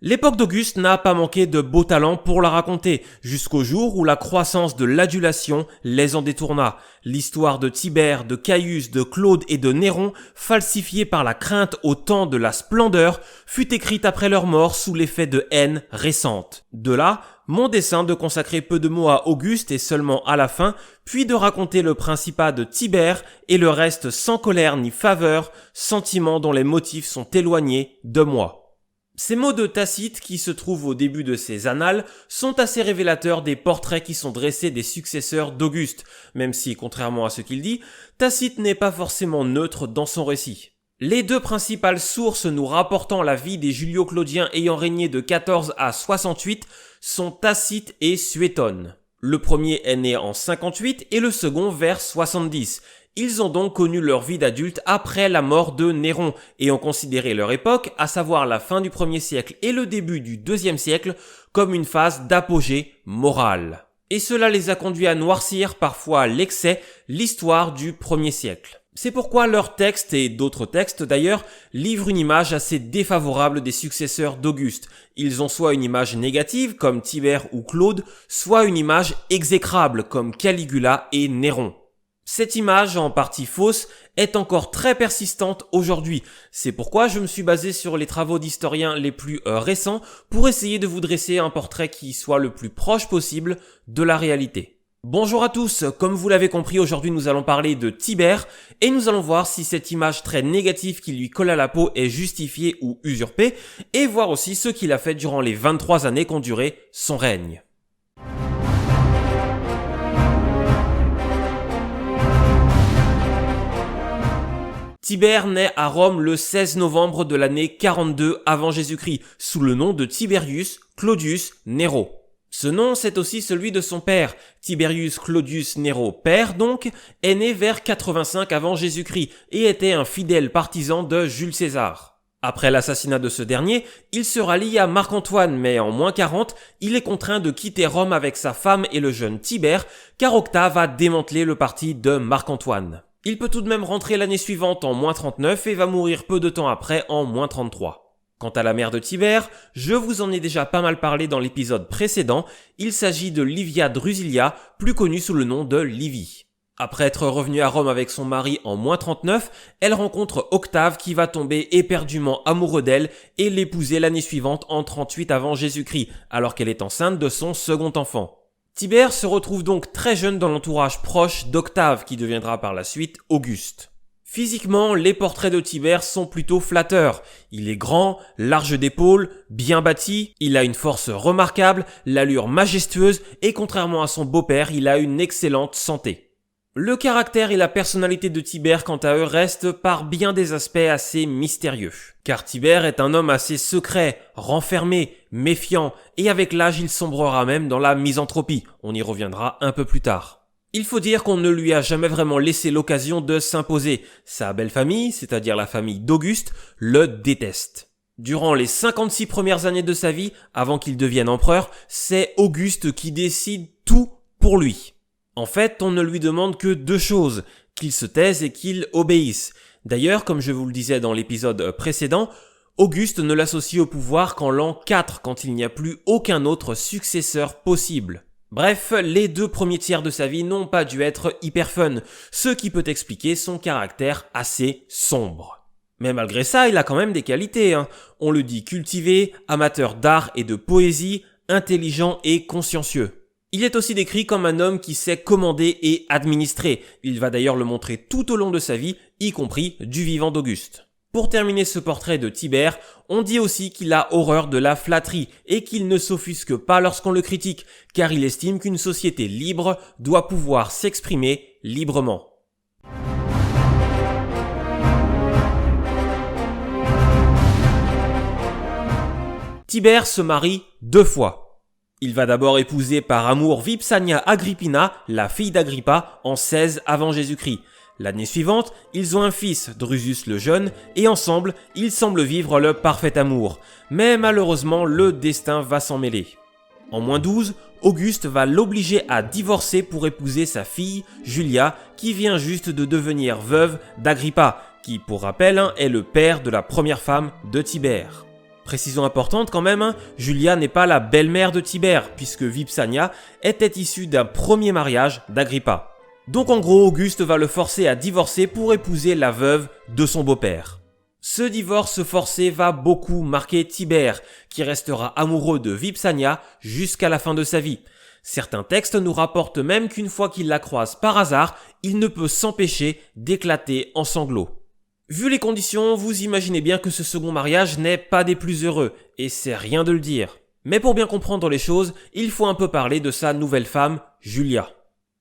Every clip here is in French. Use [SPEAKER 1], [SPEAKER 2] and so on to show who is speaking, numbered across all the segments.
[SPEAKER 1] L'époque d'Auguste n'a pas manqué de beaux talents pour la raconter, jusqu'au jour où la croissance de l'adulation les en détourna. L'histoire de Tibère, de Caius, de Claude et de Néron, falsifiée par la crainte au temps de la splendeur, fut écrite après leur mort sous l'effet de haine récente. De là, mon dessein de consacrer peu de mots à Auguste et seulement à la fin, puis de raconter le principat de Tibère et le reste sans colère ni faveur, sentiments dont les motifs sont éloignés de moi. Ces mots de Tacite, qui se trouvent au début de ses annales, sont assez révélateurs des portraits qui sont dressés des successeurs d'Auguste, même si, contrairement à ce qu'il dit, Tacite n'est pas forcément neutre dans son récit. Les deux principales sources nous rapportant la vie des Julio-Claudiens ayant régné de 14 à 68 sont Tacite et Suétone. Le premier est né en 58 et le second vers 70. Ils ont donc connu leur vie d'adulte après la mort de Néron et ont considéré leur époque, à savoir la fin du 1er siècle et le début du 2e siècle, comme une phase d'apogée morale. Et cela les a conduits à noircir, parfois à l'excès, l'histoire du 1er siècle. C'est pourquoi leurs textes, et d'autres textes d'ailleurs, livrent une image assez défavorable des successeurs d'Auguste. Ils ont soit une image négative, comme Tibère ou Claude, soit une image exécrable, comme Caligula et Néron. Cette image, en partie fausse, est encore très persistante aujourd'hui. C'est pourquoi je me suis basé sur les travaux d'historiens les plus récents pour essayer de vous dresser un portrait qui soit le plus proche possible de la réalité. Bonjour à tous, comme vous l'avez compris, aujourd'hui nous allons parler de Tibère et nous allons voir si cette image très négative qui lui colle à la peau est justifiée ou usurpée et voir aussi ce qu'il a fait durant les 23 années qu'ont duré son règne. Tibère naît à Rome le 16 novembre de l'année 42 avant Jésus-Christ, sous le nom de Tiberius Claudius Nero. Ce nom, c'est aussi celui de son père. Tiberius Claudius Nero, père donc, est né vers 85 avant Jésus-Christ et était un fidèle partisan de Jules César. Après l'assassinat de ce dernier, il se rallie à Marc-Antoine, mais en moins 40, il est contraint de quitter Rome avec sa femme et le jeune Tibère, car Octave a démantelé le parti de Marc-Antoine. Il peut tout de même rentrer l'année suivante en moins 39 et va mourir peu de temps après en moins 33. Quant à la mère de Tibère, je vous en ai déjà pas mal parlé dans l'épisode précédent, il s'agit de Livia Drusilia, plus connue sous le nom de Livie. Après être revenue à Rome avec son mari en moins 39, elle rencontre Octave qui va tomber éperdument amoureux d'elle et l'épouser l'année suivante en 38 avant Jésus-Christ, alors qu'elle est enceinte de son second enfant. Tibère se retrouve donc très jeune dans l'entourage proche d'Octave qui deviendra par la suite Auguste. Physiquement, les portraits de Tibère sont plutôt flatteurs. Il est grand, large d'épaules, bien bâti, il a une force remarquable, l'allure majestueuse et contrairement à son beau-père, il a une excellente santé. Le caractère et la personnalité de Tibère, quant à eux, restent par bien des aspects assez mystérieux. Car Tibère est un homme assez secret, renfermé, méfiant, et avec l'âge il sombrera même dans la misanthropie. On y reviendra un peu plus tard. Il faut dire qu'on ne lui a jamais vraiment laissé l'occasion de s'imposer. Sa belle famille, c'est-à-dire la famille d'Auguste, le déteste. Durant les 56 premières années de sa vie, avant qu'il devienne empereur, c'est Auguste qui décide tout pour lui. En fait, on ne lui demande que deux choses, qu'il se taise et qu'il obéisse. D'ailleurs, comme je vous le disais dans l'épisode précédent, Auguste ne l'associe au pouvoir qu'en l'an 4, quand il n'y a plus aucun autre successeur possible. Bref, les 2 premiers tiers de sa vie n'ont pas dû être hyper fun, ce qui peut expliquer son caractère assez sombre. Mais malgré ça, il a quand même des qualités, On le dit cultivé, amateur d'art et de poésie, intelligent et consciencieux. Il est aussi décrit comme un homme qui sait commander et administrer. Il va d'ailleurs le montrer tout au long de sa vie, y compris du vivant d'Auguste. Pour terminer ce portrait de Tibère, on dit aussi qu'il a horreur de la flatterie et qu'il ne s'offusque pas lorsqu'on le critique, car il estime qu'une société libre doit pouvoir s'exprimer librement. Tibère se marie 2 fois. Il va d'abord épouser par amour Vipsania Agrippina, la fille d'Agrippa, en 16 avant Jésus-Christ. L'année suivante, ils ont un fils, Drusus le Jeune, et ensemble, ils semblent vivre le parfait amour. Mais malheureusement, le destin va s'en mêler. En moins 12, Auguste va l'obliger à divorcer pour épouser sa fille, Julia, qui vient juste de devenir veuve d'Agrippa, qui, pour rappel, est le père de la première femme de Tibère. Précision importante quand même, Julia n'est pas la belle-mère de Tibère, puisque Vipsania était issue d'un premier mariage d'Agrippa. Donc en gros, Auguste va le forcer à divorcer pour épouser la veuve de son beau-père. Ce divorce forcé va beaucoup marquer Tibère, qui restera amoureux de Vipsania jusqu'à la fin de sa vie. Certains textes nous rapportent même qu'une fois qu'il la croise par hasard, il ne peut s'empêcher d'éclater en sanglots. Vu les conditions, vous imaginez bien que ce second mariage n'est pas des plus heureux, et c'est rien de le dire. Mais pour bien comprendre les choses, il faut un peu parler de sa nouvelle femme, Julia.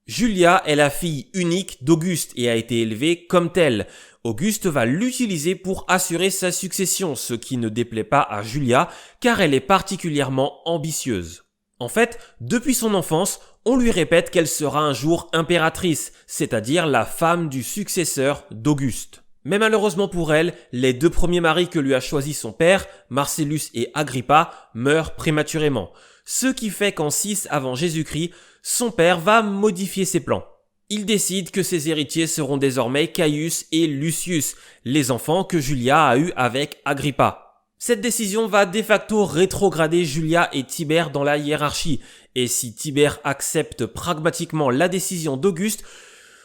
[SPEAKER 1] Julia est la fille unique d'Auguste et a été élevée comme telle. Auguste va l'utiliser pour assurer sa succession, ce qui ne déplaît pas à Julia, car elle est particulièrement ambitieuse. En fait, depuis son enfance, on lui répète qu'elle sera un jour impératrice, c'est-à-dire la femme du successeur d'Auguste. Mais malheureusement pour elle, les deux premiers maris que lui a choisis son père, Marcellus et Agrippa, meurent prématurément. Ce qui fait qu'en 6 avant Jésus-Christ, son père va modifier ses plans. Il décide que ses héritiers seront désormais Caius et Lucius, les enfants que Julia a eus avec Agrippa. Cette décision va de facto rétrograder Julia et Tibère dans la hiérarchie, et si Tibère accepte pragmatiquement la décision d'Auguste,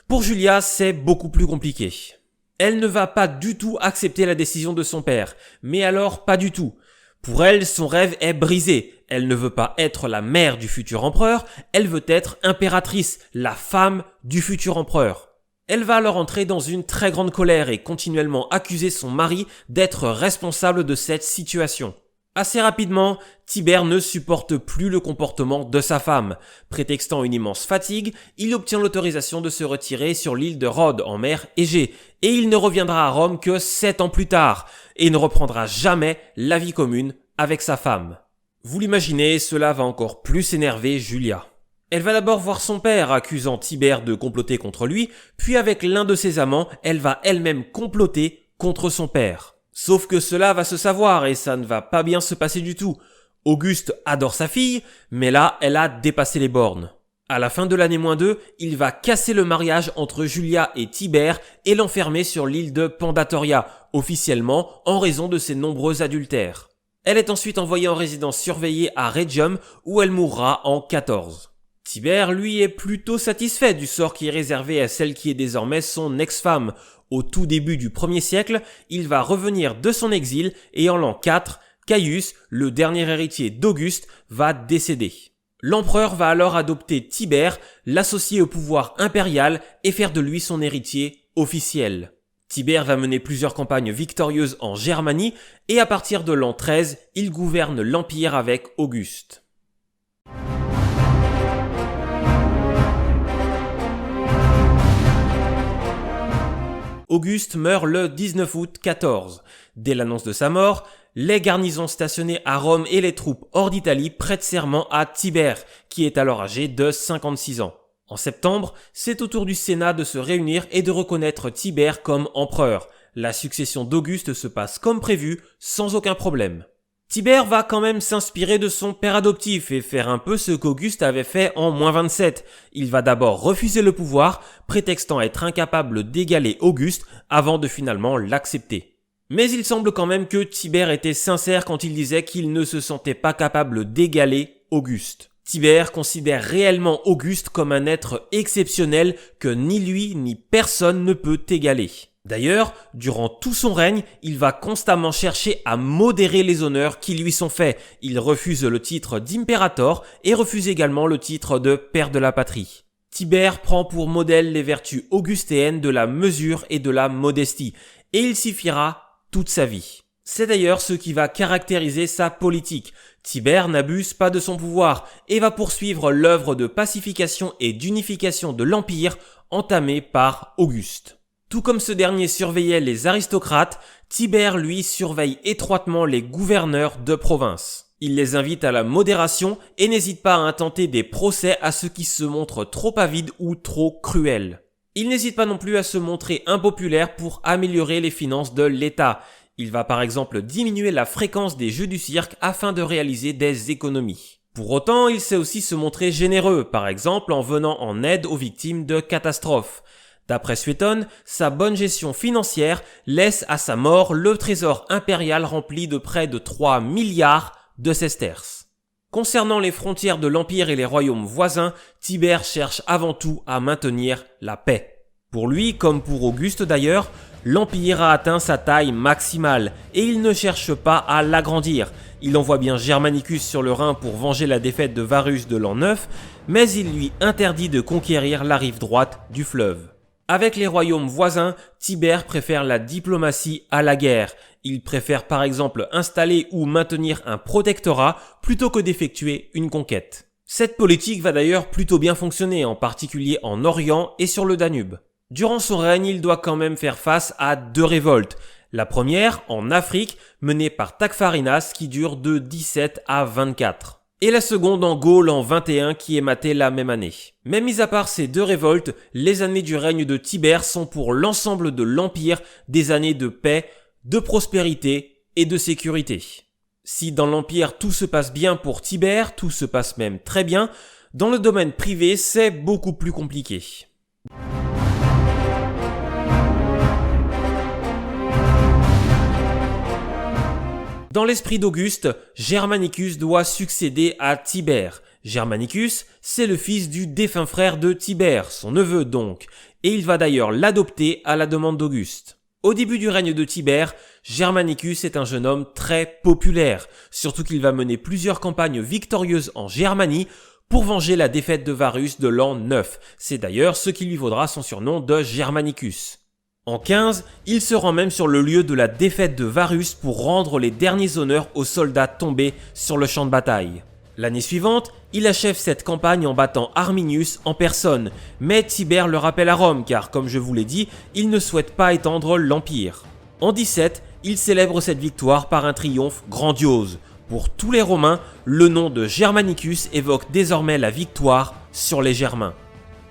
[SPEAKER 1] pour Julia c'est beaucoup plus compliqué. Elle ne va pas du tout accepter la décision de son père, mais alors pas du tout. Pour elle, son rêve est brisé. Elle ne veut pas être la mère du futur empereur, elle veut être impératrice, la femme du futur empereur. Elle va alors entrer dans une très grande colère et continuellement accuser son mari d'être responsable de cette situation. Assez rapidement, Tibère ne supporte plus le comportement de sa femme. Prétextant une immense fatigue, il obtient l'autorisation de se retirer sur l'île de Rhodes en mer Égée, et il ne reviendra à Rome que 7 ans plus tard, et ne reprendra jamais la vie commune avec sa femme. Vous l'imaginez, cela va encore plus énerver Julia. Elle va d'abord voir son père accusant Tibère de comploter contre lui, puis avec l'un de ses amants, elle va elle-même comploter contre son père. Sauf que cela va se savoir et ça ne va pas bien se passer du tout. Auguste adore sa fille, mais là, elle a dépassé les bornes. À la fin de l'année -2, il va casser le mariage entre Julia et Tibère et l'enfermer sur l'île de Pandatoria, officiellement en raison de ses nombreux adultères. Elle est ensuite envoyée en résidence surveillée à Rhegium où elle mourra en 14. Tibère, lui, est plutôt satisfait du sort qui est réservé à celle qui est désormais son ex-femme. Au tout début du 1er siècle, il va revenir de son exil et en l'an 4, Caius, le dernier héritier d'Auguste, va décéder. L'empereur va alors adopter Tibère, l'associer au pouvoir impérial et faire de lui son héritier officiel. Tibère va mener plusieurs campagnes victorieuses en Germanie et à partir de l'an 13, il gouverne l'empire avec Auguste. Auguste meurt le 19 août 14. Dès l'annonce de sa mort, les garnisons stationnées à Rome et les troupes hors d'Italie prêtent serment à Tibère, qui est alors âgé de 56 ans. En septembre, c'est au tour du Sénat de se réunir et de reconnaître Tibère comme empereur. La succession d'Auguste se passe comme prévu, sans aucun problème. Tibère va quand même s'inspirer de son père adoptif et faire un peu ce qu'Auguste avait fait en -27. Il va d'abord refuser le pouvoir, prétextant être incapable d'égaler Auguste avant de finalement l'accepter. Mais il semble quand même que Tibère était sincère quand il disait qu'il ne se sentait pas capable d'égaler Auguste. Tibère considère réellement Auguste comme un être exceptionnel que ni lui ni personne ne peut égaler. D'ailleurs, durant tout son règne, il va constamment chercher à modérer les honneurs qui lui sont faits. Il refuse le titre d'impérator et refuse également le titre de père de la patrie. Tibère prend pour modèle les vertus augustéennes de la mesure et de la modestie, et il s'y fiera toute sa vie. C'est d'ailleurs ce qui va caractériser sa politique. Tibère n'abuse pas de son pouvoir et va poursuivre l'œuvre de pacification et d'unification de l'empire entamée par Auguste. Tout comme ce dernier surveillait les aristocrates, Tibère, lui, surveille étroitement les gouverneurs de province. Il les invite à la modération et n'hésite pas à intenter des procès à ceux qui se montrent trop avides ou trop cruels. Il n'hésite pas non plus à se montrer impopulaire pour améliorer les finances de l'État. Il va par exemple diminuer la fréquence des jeux du cirque afin de réaliser des économies. Pour autant, il sait aussi se montrer généreux, par exemple en venant en aide aux victimes de catastrophes. D'après Suétone, sa bonne gestion financière laisse à sa mort le trésor impérial rempli de près de 3 milliards de sesterces. Concernant les frontières de l'Empire et les royaumes voisins, Tibère cherche avant tout à maintenir la paix. Pour lui, comme pour Auguste d'ailleurs, l'Empire a atteint sa taille maximale et il ne cherche pas à l'agrandir. Il envoie bien Germanicus sur le Rhin pour venger la défaite de Varus de l'an 9, mais il lui interdit de conquérir la rive droite du fleuve. Avec les royaumes voisins, Tibère préfère la diplomatie à la guerre. Il préfère par exemple installer ou maintenir un protectorat plutôt que d'effectuer une conquête. Cette politique va d'ailleurs plutôt bien fonctionner, en particulier en Orient et sur le Danube. Durant son règne, il doit quand même faire face à 2 révoltes. La première, en Afrique, menée par Tacfarinas qui dure de 17 à 24. Et la seconde en Gaule en 21 qui est matée la même année. Mais mis à part ces 2 révoltes, les années du règne de Tibère sont pour l'ensemble de l'Empire des années de paix, de prospérité et de sécurité. Si dans l'Empire tout se passe bien pour Tibère, tout se passe même très bien, dans le domaine privé c'est beaucoup plus compliqué. Dans l'esprit d'Auguste, Germanicus doit succéder à Tibère. Germanicus, c'est le fils du défunt frère de Tibère, son neveu donc, et il va d'ailleurs l'adopter à la demande d'Auguste. Au début du règne de Tibère, Germanicus est un jeune homme très populaire, surtout qu'il va mener plusieurs campagnes victorieuses en Germanie pour venger la défaite de Varus de l'an 9. C'est d'ailleurs ce qui lui vaudra son surnom de Germanicus. En 15, il se rend même sur le lieu de la défaite de Varus pour rendre les derniers honneurs aux soldats tombés sur le champ de bataille. L'année suivante, il achève cette campagne en battant Arminius en personne, mais Tibère le rappelle à Rome car, comme je vous l'ai dit, il ne souhaite pas étendre l'Empire. En 17, il célèbre cette victoire par un triomphe grandiose. Pour tous les Romains, le nom de Germanicus évoque désormais la victoire sur les Germains.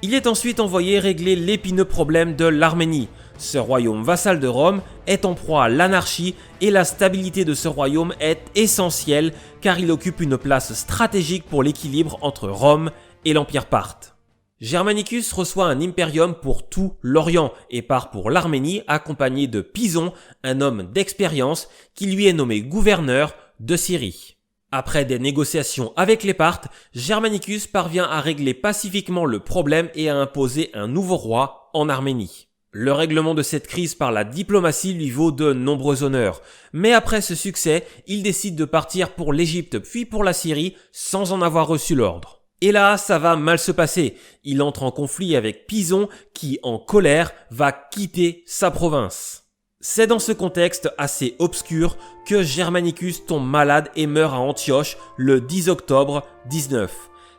[SPEAKER 1] Il est ensuite envoyé régler l'épineux problème de l'Arménie. Ce royaume vassal de Rome est en proie à l'anarchie et la stabilité de ce royaume est essentielle car il occupe une place stratégique pour l'équilibre entre Rome et l'Empire parthe. Germanicus reçoit un impérium pour tout l'Orient et part pour l'Arménie accompagné de Pison, un homme d'expérience qui lui est nommé gouverneur de Syrie. Après des négociations avec les Parthes, Germanicus parvient à régler pacifiquement le problème et à imposer un nouveau roi en Arménie. Le règlement de cette crise par la diplomatie lui vaut de nombreux honneurs, mais après ce succès, il décide de partir pour l'Égypte puis pour la Syrie sans en avoir reçu l'ordre. Et là, ça va mal se passer. Il entre en conflit avec Pison qui, en colère, va quitter sa province. C'est dans ce contexte assez obscur que Germanicus tombe malade et meurt à Antioche le 10 octobre 19.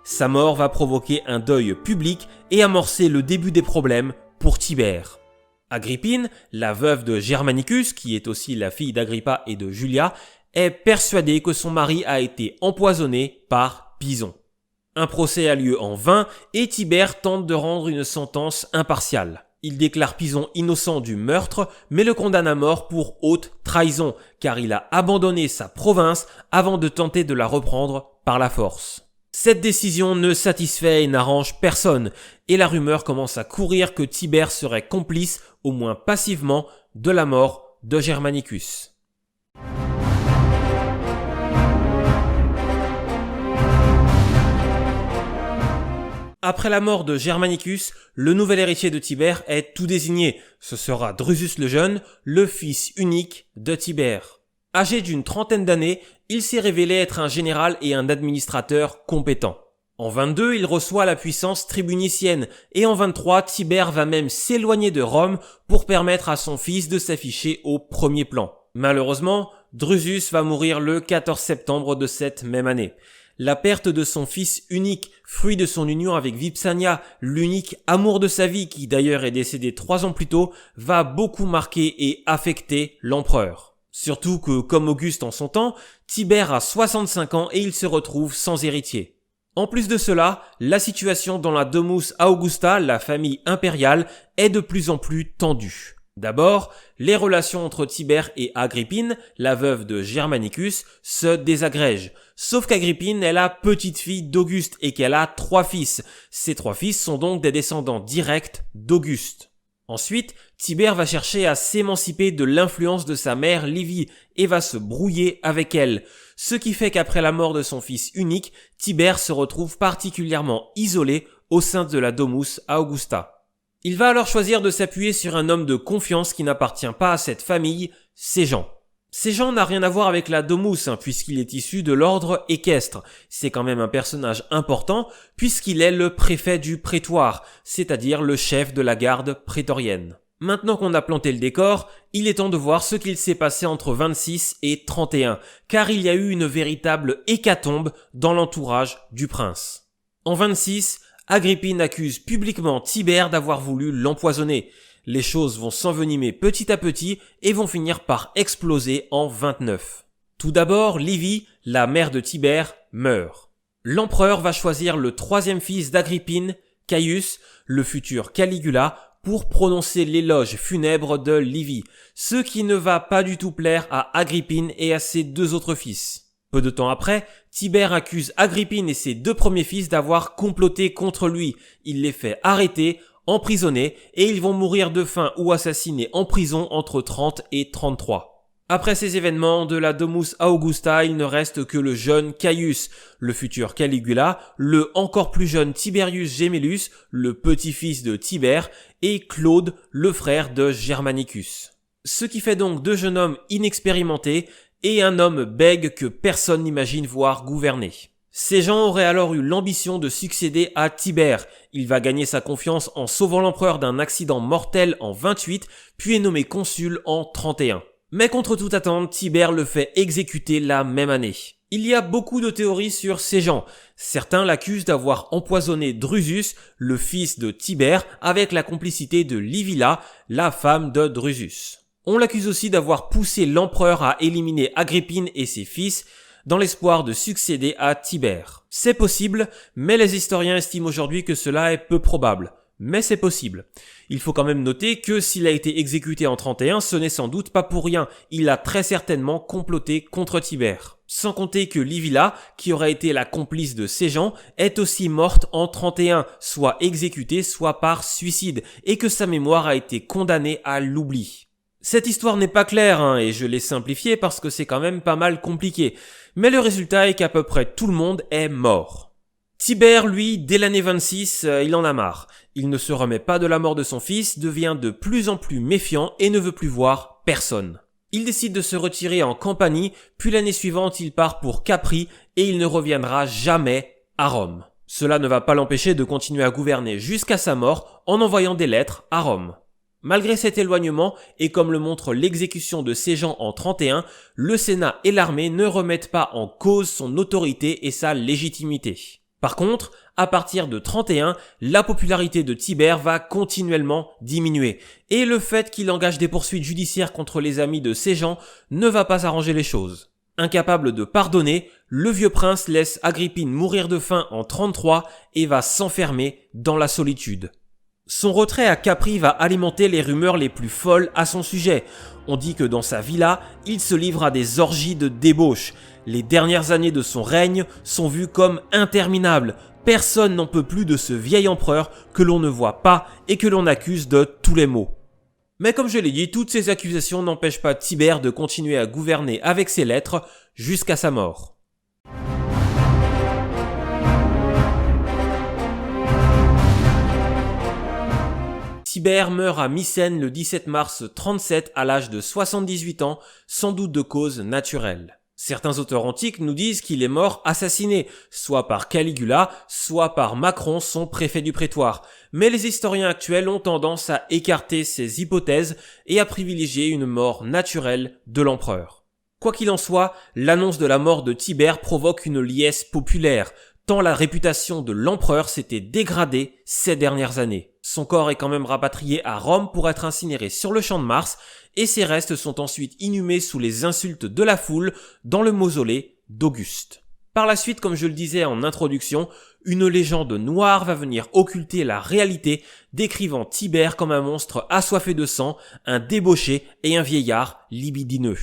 [SPEAKER 1] Sa mort va provoquer un deuil public et amorcer le début des problèmes pour Tibère. Agrippine, la veuve de Germanicus, qui est aussi la fille d'Agrippa et de Julia, est persuadée que son mari a été empoisonné par Pison. Un procès a lieu en vain et Tibère tente de rendre une sentence impartiale. Il déclare Pison innocent du meurtre, mais le condamne à mort pour haute trahison, car il a abandonné sa province avant de tenter de la reprendre par la force. Cette décision ne satisfait et n'arrange personne, et la rumeur commence à courir que Tibère serait complice, au moins passivement, de la mort de Germanicus. Après la mort de Germanicus, le nouvel héritier de Tibère est tout désigné. Ce sera Drusus le Jeune, le fils unique de Tibère. Âgé d'une trentaine d'années, il s'est révélé être un général et un administrateur compétent. En 22, il reçoit la puissance tribunicienne et en 23, Tibère va même s'éloigner de Rome pour permettre à son fils de s'afficher au premier plan. Malheureusement, Drusus va mourir le 14 septembre de cette même année. La perte de son fils unique, fruit de son union avec Vipsania, l'unique amour de sa vie qui d'ailleurs est décédé 3 ans plus tôt, va beaucoup marquer et affecter l'empereur. Surtout que, comme Auguste en son temps, Tibère a 65 ans et il se retrouve sans héritier. En plus de cela, la situation dans la Domus Augusta, la famille impériale, est de plus en plus tendue. D'abord, les relations entre Tibère et Agrippine, la veuve de Germanicus, se désagrègent. Sauf qu'Agrippine est la petite-fille d'Auguste et qu'elle a 3 fils. Ces 3 fils sont donc des descendants directs d'Auguste. Ensuite, Tibère va chercher à s'émanciper de l'influence de sa mère Livie et va se brouiller avec elle. Ce qui fait qu'après la mort de son fils unique, Tibère se retrouve particulièrement isolé au sein de la Domus Augusta. Il va alors choisir de s'appuyer sur un homme de confiance qui n'appartient pas à cette famille, Séjan. Séjan n'a rien à voir avec la Domus, puisqu'il est issu de l'ordre équestre. C'est quand même un personnage important, puisqu'il est le préfet du prétoire, c'est-à-dire le chef de la garde prétorienne. Maintenant qu'on a planté le décor, il est temps de voir ce qu'il s'est passé entre 26 et 31, car il y a eu une véritable hécatombe dans l'entourage du prince. En 26, Agrippine accuse publiquement Tibère d'avoir voulu l'empoisonner. Les choses vont s'envenimer petit à petit et vont finir par exploser en 29. Tout d'abord, Livie, la mère de Tibère, meurt. L'empereur va choisir le troisième fils d'Agrippine, Caius, le futur Caligula, pour prononcer l'éloge funèbre de Livie, ce qui ne va pas du tout plaire à Agrippine et à ses deux autres fils. Peu de temps après, Tibère accuse Agrippine et ses deux premiers fils d'avoir comploté contre lui. Il les fait arrêter, emprisonnés, et ils vont mourir de faim ou assassinés en prison entre 30 et 33. Après ces événements de la Domus Augusta, il ne reste que le jeune Caius, le futur Caligula, le encore plus jeune Tiberius Gemellus, le petit-fils de Tibère, et Claude, le frère de Germanicus. Ce qui fait donc deux jeunes hommes inexpérimentés et un homme bègue que personne n'imagine voir gouverner. Séjan aurait alors eu l'ambition de succéder à Tibère. Il va gagner sa confiance en sauvant l'empereur d'un accident mortel en 28, puis est nommé consul en 31. Mais contre toute attente, Tibère le fait exécuter la même année. Il y a beaucoup de théories sur Séjan. Certains l'accusent d'avoir empoisonné Drusus, le fils de Tibère, avec la complicité de Livilla, la femme de Drusus. On l'accuse aussi d'avoir poussé l'empereur à éliminer Agrippine et ses fils, dans l'espoir de succéder à Tibère. C'est possible, mais les historiens estiment aujourd'hui que cela est peu probable. Mais c'est possible. Il faut quand même noter que s'il a été exécuté en 31, ce n'est sans doute pas pour rien. Il a très certainement comploté contre Tibère. Sans compter que Livilla, qui aurait été la complice de Séjan, est aussi morte en 31, soit exécutée, soit par suicide, et que sa mémoire a été condamnée à l'oubli. Cette histoire n'est pas claire, et je l'ai simplifiée parce que c'est quand même pas mal compliqué. Mais le résultat est qu'à peu près tout le monde est mort. Tibère, lui, dès l'année 26, il en a marre. Il ne se remet pas de la mort de son fils, devient de plus en plus méfiant et ne veut plus voir personne. Il décide de se retirer en Campanie, puis l'année suivante il part pour Capri et il ne reviendra jamais à Rome. Cela ne va pas l'empêcher de continuer à gouverner jusqu'à sa mort en envoyant des lettres à Rome. Malgré cet éloignement, et comme le montre l'exécution de Séjan en 31, le Sénat et l'armée ne remettent pas en cause son autorité et sa légitimité. Par contre, à partir de 31, la popularité de Tibère va continuellement diminuer, et le fait qu'il engage des poursuites judiciaires contre les amis de Séjan ne va pas arranger les choses. Incapable de pardonner, le vieux prince laisse Agrippine mourir de faim en 33 et va s'enfermer dans la solitude. Son retrait à Capri va alimenter les rumeurs les plus folles à son sujet. On dit que dans sa villa, il se livre à des orgies de débauche. Les dernières années de son règne sont vues comme interminables. Personne n'en peut plus de ce vieil empereur que l'on ne voit pas et que l'on accuse de tous les maux. Mais comme je l'ai dit, toutes ces accusations n'empêchent pas Tibère de continuer à gouverner avec ses lettres jusqu'à sa mort. Tibère meurt à Mycène le 17 mars 37 à l'âge de 78 ans, sans doute de cause naturelle. Certains auteurs antiques nous disent qu'il est mort assassiné, soit par Caligula, soit par Macron, son préfet du prétoire. Mais les historiens actuels ont tendance à écarter ces hypothèses et à privilégier une mort naturelle de l'empereur. Quoi qu'il en soit, l'annonce de la mort de Tibère provoque une liesse populaire, tant la réputation de l'empereur s'était dégradée ces dernières années. Son corps est quand même rapatrié à Rome pour être incinéré sur le champ de Mars et ses restes sont ensuite inhumés sous les insultes de la foule dans le mausolée d'Auguste. Par la suite, comme je le disais en introduction, une légende noire va venir occulter la réalité, décrivant Tibère comme un monstre assoiffé de sang, un débauché et un vieillard libidineux.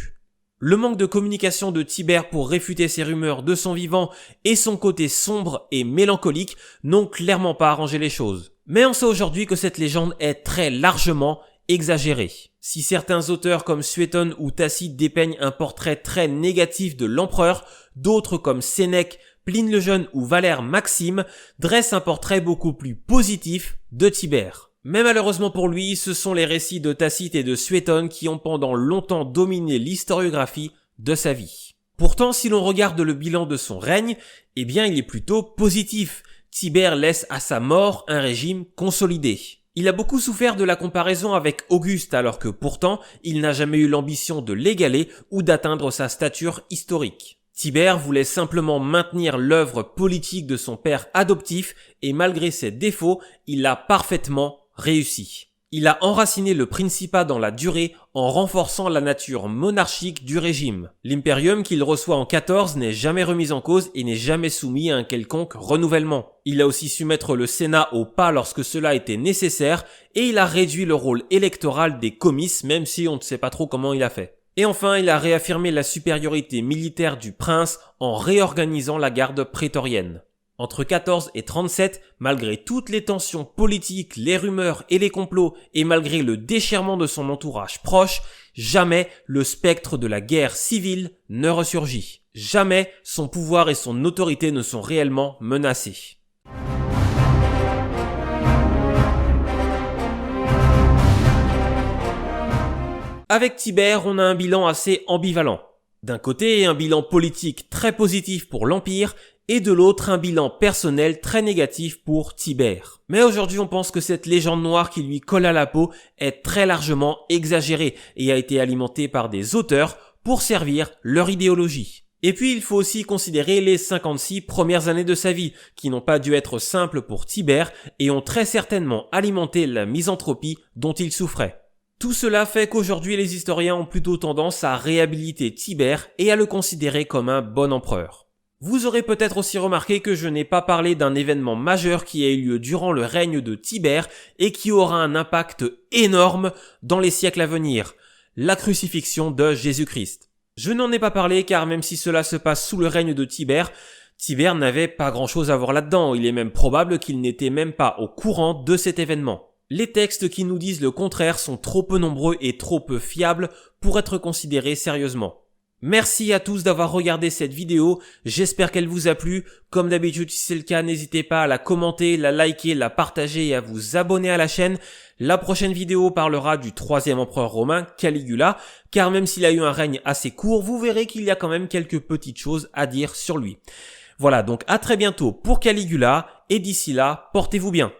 [SPEAKER 1] Le manque de communication de Tibère pour réfuter ces rumeurs de son vivant et son côté sombre et mélancolique n'ont clairement pas arrangé les choses. Mais on sait aujourd'hui que cette légende est très largement exagérée. Si certains auteurs comme Suétone ou Tacite dépeignent un portrait très négatif de l'empereur, d'autres comme Sénèque, Pline le Jeune ou Valère Maxime dressent un portrait beaucoup plus positif de Tibère. Mais malheureusement pour lui, ce sont les récits de Tacite et de Suétone qui ont pendant longtemps dominé l'historiographie de sa vie. Pourtant, si l'on regarde le bilan de son règne, eh bien il est plutôt positif. Tibère laisse à sa mort un régime consolidé. Il a beaucoup souffert de la comparaison avec Auguste alors que pourtant, il n'a jamais eu l'ambition de l'égaler ou d'atteindre sa stature historique. Tibère voulait simplement maintenir l'œuvre politique de son père adoptif et malgré ses défauts, il a parfaitement réussi. Il a enraciné le principat dans la durée en renforçant la nature monarchique du régime. L'impérium qu'il reçoit en 14 n'est jamais remis en cause et n'est jamais soumis à un quelconque renouvellement. Il a aussi su mettre le Sénat au pas lorsque cela était nécessaire et il a réduit le rôle électoral des comices même si on ne sait pas trop comment il a fait. Et enfin, il a réaffirmé la supériorité militaire du prince en réorganisant la garde prétorienne. Entre 14 et 37, malgré toutes les tensions politiques, les rumeurs et les complots, et malgré le déchirement de son entourage proche, jamais le spectre de la guerre civile ne ressurgit. Jamais son pouvoir et son autorité ne sont réellement menacés. Avec Tibère, on a un bilan assez ambivalent. D'un côté, un bilan politique très positif pour l'Empire, et de l'autre un bilan personnel très négatif pour Tibère. Mais aujourd'hui on pense que cette légende noire qui lui colle à la peau est très largement exagérée et a été alimentée par des auteurs pour servir leur idéologie. Et puis il faut aussi considérer les 56 premières années de sa vie, qui n'ont pas dû être simples pour Tibère et ont très certainement alimenté la misanthropie dont il souffrait. Tout cela fait qu'aujourd'hui les historiens ont plutôt tendance à réhabiliter Tibère et à le considérer comme un bon empereur. Vous aurez peut-être aussi remarqué que je n'ai pas parlé d'un événement majeur qui a eu lieu durant le règne de Tibère et qui aura un impact énorme dans les siècles à venir, la crucifixion de Jésus-Christ. Je n'en ai pas parlé car même si cela se passe sous le règne de Tibère, Tibère n'avait pas grand-chose à voir là-dedans, il est même probable qu'il n'était même pas au courant de cet événement. Les textes qui nous disent le contraire sont trop peu nombreux et trop peu fiables pour être considérés sérieusement. Merci à tous d'avoir regardé cette vidéo, j'espère qu'elle vous a plu. Comme d'habitude, si c'est le cas, n'hésitez pas à la commenter, la liker, la partager et à vous abonner à la chaîne. La prochaine vidéo parlera du 3e empereur romain, Caligula, car même s'il a eu un règne assez court, vous verrez qu'il y a quand même quelques petites choses à dire sur lui. Voilà, donc à très bientôt pour Caligula, et d'ici là, portez-vous bien.